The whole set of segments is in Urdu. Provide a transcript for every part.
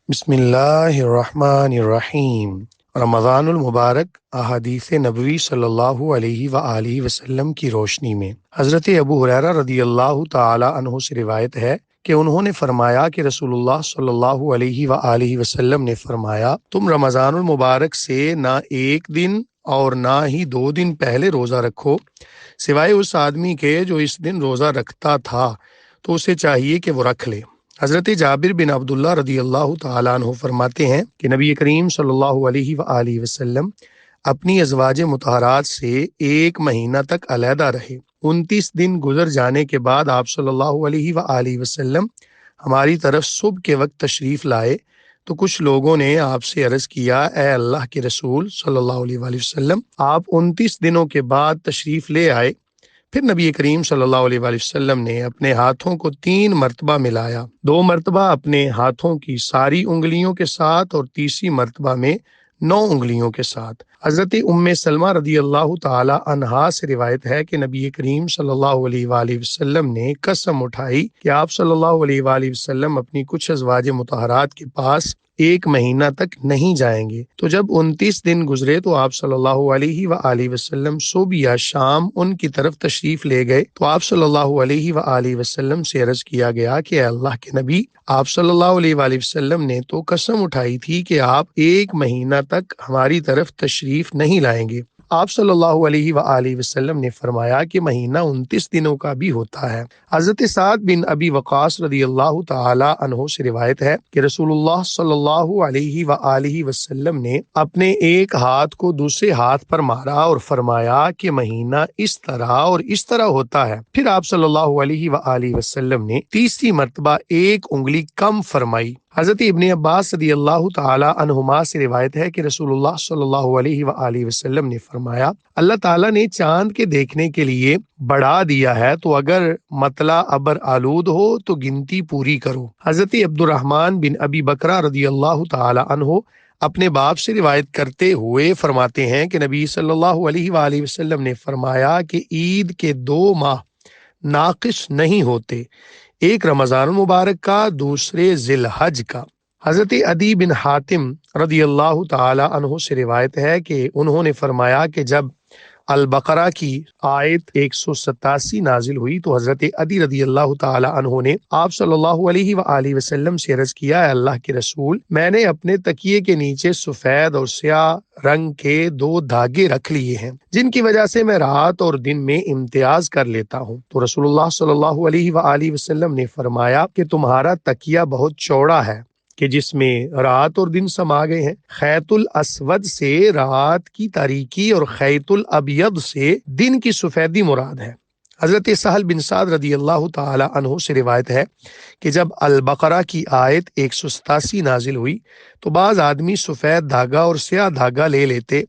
بسم اللہ الرحمن الرحیم۔ رمضان المبارک احادیث نبوی صلی اللہ علیہ وآلہ وسلم کی روشنی میں حضرت ابو ہریرہ رضی اللہ تعالی عنہ سے روایت ہے کہ انہوں نے فرمایا کہ رسول اللہ صلی اللہ علیہ وآلہ وسلم نے فرمایا، تم رمضان المبارک سے نہ ایک دن اور نہ ہی 2 دن پہلے روزہ رکھو، سوائے اس آدمی کے جو اس دن روزہ رکھتا تھا تو اسے چاہیے کہ وہ رکھ لے۔ حضرت جابر بن عبداللہ رضی اللہ تعالیٰ عنہ فرماتے ہیں کہ نبی کریم صلی اللہ علیہ وآلہ وسلم اپنی ازواج مطہرات سے 1 مہینہ تک علیحدہ رہے۔ 29 دن گزر جانے کے بعد آپ صلی اللہ علیہ وآلہ وسلم ہماری طرف صبح کے وقت تشریف لائے تو کچھ لوگوں نے آپ سے عرض کیا، اے اللہ کے رسول صلی اللہ علیہ وآلہ وسلم، آپ 29 دنوں کے بعد تشریف لے آئے۔ پھر نبی کریم صلی اللہ علیہ وآلہ وسلم نے اپنے ہاتھوں کو 3 مرتبہ ملایا، 2 مرتبہ اپنے ہاتھوں کی ساری انگلیوں کے ساتھ اور تیسری مرتبہ میں 9 انگلیوں کے ساتھ۔ حضرت ام سلمہ رضی اللہ تعالی عنہا سے روایت ہے کہ نبی کریم صلی اللہ علیہ وآلہ وسلم نے قسم اٹھائی کہ آپ صلی اللہ علیہ وآلہ وسلم اپنی کچھ ازواج مطہرات کے پاس 1 مہینہ تک نہیں جائیں گے۔ تو جب 29 دن گزرے تو آپ صلی اللہ علیہ وآلہ وسلم صبح یا شام ان کی طرف تشریف لے گئے تو آپ صلی اللہ علیہ وآلہ وسلم سے عرض کیا گیا کہ اے اللہ کے نبی، آپ صلی اللہ علیہ وآلہ وسلم نے تو قسم اٹھائی تھی کہ آپ 1 مہینہ تک ہماری طرف تشریف نہیں لائیں گے۔ آپ صلی اللہ علیہ وآلہ وسلم نے فرمایا کہ مہینہ 29 دنوں کا بھی ہوتا ہے۔ حضرت سعد بن ابی وقاص رضی اللہ تعالی عنہ سے روایت ہے کہ رسول اللہ صلی اللہ علیہ وآلہ وسلم نے اپنے ایک ہاتھ کو دوسرے ہاتھ پر مارا اور فرمایا کہ مہینہ اس طرح اور اس طرح ہوتا ہے۔ پھر آپ صلی اللہ علیہ وآلہ وسلم نے تیسری مرتبہ 1 انگلی کم فرمائی۔ حضرت ابن عباس رضی اللہ تعالی عنہما سے روایت ہے کہ رسول اللہ صلی اللہ علیہ وآلہ وسلم نے فرمایا، اللہ تعالیٰ نے چاند کے دیکھنے کے لیے بڑھا دیا ہے تو اگر مطلع ابر آلود ہو تو گنتی پوری کرو۔ حضرت عبد الرحمن بن ابی بکرہ رضی اللہ تعالی عنہ اپنے باپ سے روایت کرتے ہوئے فرماتے ہیں کہ نبی صلی اللہ علیہ وآلہ وسلم نے فرمایا کہ عید کے 2 ماہ ناقص نہیں ہوتے، ایک رمضان المبارک کا، دوسرے ذی الحج کا۔ حضرت عدی بن حاتم رضی اللہ تعالی عنہ سے روایت ہے کہ انہوں نے فرمایا کہ جب البقرہ کی آیت 187 نازل ہوئی تو حضرت عدی رضی اللہ تعالی عنہ نے آپ صلی اللہ علیہ وآلہ وسلم سے عرض کیا، اے اللہ کے رسول، میں نے اپنے تکیے کے نیچے سفید اور سیاہ رنگ کے 2 دھاگے رکھ لیے ہیں جن کی وجہ سے میں رات اور دن میں امتیاز کر لیتا ہوں۔ تو رسول اللہ صلی اللہ علیہ وآلہ وسلم نے فرمایا کہ تمہارا تکیہ بہت چوڑا ہے کہ جس میں رات اور دن سما گئے ہیں۔ خیط الاسود سے رات کی تاریکی اور خیط الابیض سے دن کی سفیدی مراد ہے۔ حضرت سہل بن سعد رضی اللہ تعالی عنہ سے روایت ہے کہ جب البقرہ کی آیت 187 نازل ہوئی تو بعض آدمی سفید دھاگا اور سیاہ دھاگا لے لیتے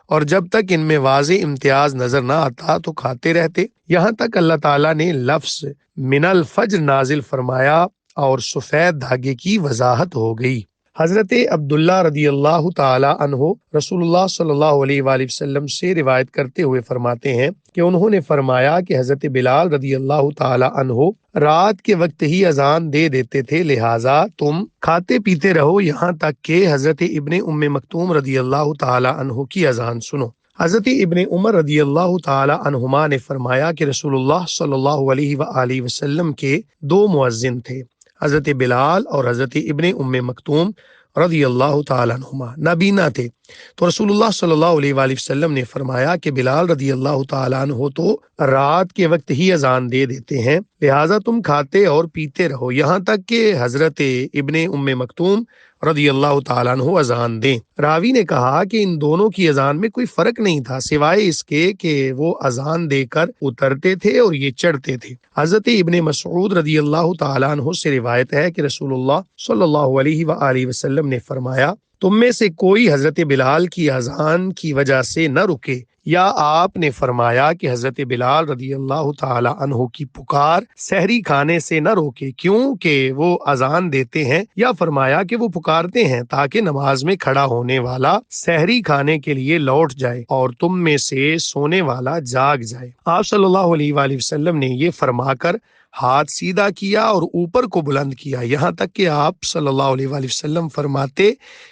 اور جب تک ان میں واضح امتیاز نظر نہ آتا تو کھاتے رہتے، یہاں تک اللہ تعالیٰ نے لفظ من الفجر نازل فرمایا اور سفید دھاگے کی وضاحت ہو گئی۔ حضرت عبداللہ رضی اللہ تعالی عنہ رسول اللہ صلی اللہ علیہ وآلہ وسلم سے روایت کرتے ہوئے فرماتے ہیں کہ انہوں نے فرمایا کہ حضرت بلال رضی اللہ تعالی عنہ رات کے وقت ہی اذان دے دیتے تھے، لہٰذا تم کھاتے پیتے رہو یہاں تک کہ حضرت ابن ام مکتوم رضی اللہ تعالی عنہ کی اذان سنو۔ حضرت ابن عمر رضی اللہ تعالی عنہما نے فرمایا کہ رسول اللہ صلی اللہ علیہ وآلہ وسلم کے 2 مؤذن تھے، حضرت بلال اور حضرت ابن ام مکتوم رضی اللہ تعالیٰ عنہما نابینا تھے۔ تو رسول اللہ صلی اللہ علیہ وآلہ وسلم نے فرمایا کہ بلال رضی اللہ تعالیٰ عنہ تو رات کے وقت ہی اذان دے دیتے ہیں، لہٰذا تم کھاتے اور پیتے رہو یہاں تک کہ حضرت ابن ام مکتوم رضی اللہ تعالیٰ عنہ اذان دیں۔ راوی نے کہا کہ ان دونوں کی اذان میں کوئی فرق نہیں تھا سوائے اس کے کہ وہ اذان دے کر اترتے تھے اور یہ چڑھتے تھے۔ حضرت ابن مسعود رضی اللہ تعالیٰ عنہ سے روایت ہے کہ رسول اللہ صلی اللہ علیہ وآلہ وسلم نے فرمایا، تم میں سے کوئی حضرت بلال کی اذان کی وجہ سے نہ رکے، یا آپ نے فرمایا کہ حضرت بلال رضی اللہ تعالی عنہ کی پکار سحری کھانے سے نہ روکے کیونکہ وہ اذان دیتے ہیں، یا فرمایا کہ وہ پکارتے ہیں تاکہ نماز میں کھڑا ہونے والا سحری کھانے کے لیے لوٹ جائے اور تم میں سے سونے والا جاگ جائے۔ آپ صلی اللہ علیہ وآلہ وسلم نے یہ فرما کر ہاتھ سیدھا کیا اور اوپر کو بلند کیا، یہاں تک کہ آپ صلی اللہ علیہ وآلہ وسلم فرماتے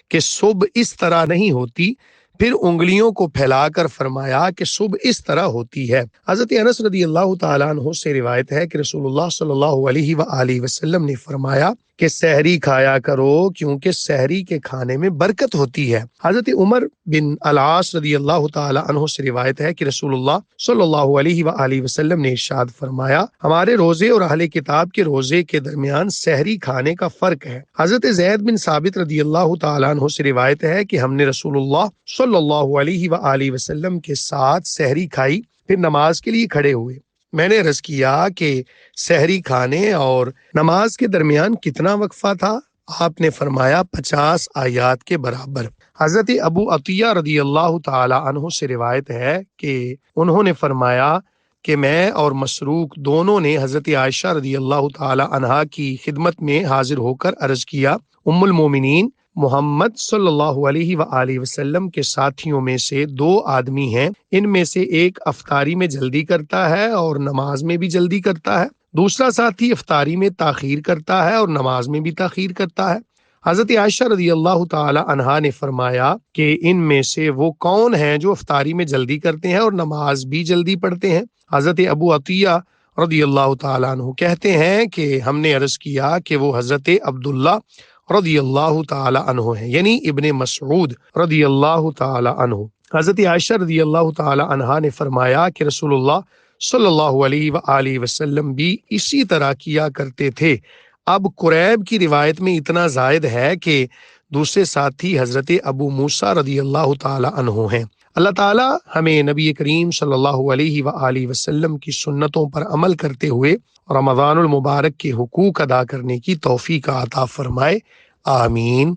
کہ صبح اس طرح نہیں ہوتی، پھر انگلیوں کو پھیلا کر فرمایا کہ صبح اس طرح ہوتی ہے۔ حضرت انس رضی اللہ تعالیٰ عنہ سے روایت ہے کہ رسول اللہ صلی اللہ علیہ وآلہ وسلم نے فرمایا کہ سحری کھایا کرو کیونکہ سحری کے کھانے میں برکت ہوتی ہے۔ حضرت عمر بن العاص رضی اللہ تعالیٰ عنہ سے روایت ہے کہ رسول اللہ صلی اللہ علیہ وآلہ وسلم نے ارشاد فرمایا ہمارے روزے اور اہل کتاب کے روزے کے درمیان سحری کھانے کا فرق ہے۔ حضرت زید بن ثابت رضی اللہ تعالیٰ عنہ سے روایت ہے کہ ہم نے رسول اللہ صلی اللہ علیہ وآلہ وسلم کے ساتھ سحری کھائی، پھر نماز کے لیے کھڑے ہوئے۔ میں نے عرض کیا کہ سحری کھانے اور نماز کے درمیان کتنا وقفہ تھا؟ آپ نے فرمایا 50 آیات کے برابر۔ حضرت ابو عطیہ رضی اللہ تعالی عنہ سے روایت ہے کہ انہوں نے فرمایا کہ میں اور مسروق دونوں نے حضرت عائشہ رضی اللہ تعالی عنہا کی خدمت میں حاضر ہو کر عرض کیا، ام المومنین، محمد صلی اللہ علیہ وآلہ وسلم کے ساتھیوں میں سے 2 آدمی ہیں، ان میں سے ایک افطاری میں جلدی کرتا ہے اور نماز میں بھی جلدی کرتا ہے، دوسرا ساتھی افطاری میں تاخیر کرتا ہے اور نماز میں بھی تاخیر کرتا ہے۔ حضرت عائشہ رضی اللہ تعالی عنہا نے فرمایا کہ ان میں سے وہ کون ہیں جو افطاری میں جلدی کرتے ہیں اور نماز بھی جلدی پڑھتے ہیں؟ حضرت ابو عطیہ رضی اللہ تعالی عنہ کہتے ہیں کہ ہم نے عرض کیا کہ وہ حضرت عبداللہ رضی اللہ تعالی عنہ ہیں، یعنی ابن مسعود رضی اللہ تعالی عنہ۔ حضرت عائشہ رضی اللہ تعالی عنہا نے فرمایا کہ رسول اللہ صلی اللہ علیہ وآلہ وسلم بھی اسی طرح کیا کرتے تھے۔ اب قریب کی روایت میں اتنا زائد ہے کہ دوسرے ساتھی حضرت ابو موسیٰ رضی اللہ تعالی عنہ ہیں۔ اللہ تعالی ہمیں نبی کریم صلی اللہ علیہ وآلہ وسلم کی سنتوں پر عمل کرتے ہوئے رمضان المبارک کے حقوق ادا کرنے کی توفیق عطا فرمائے، آمین۔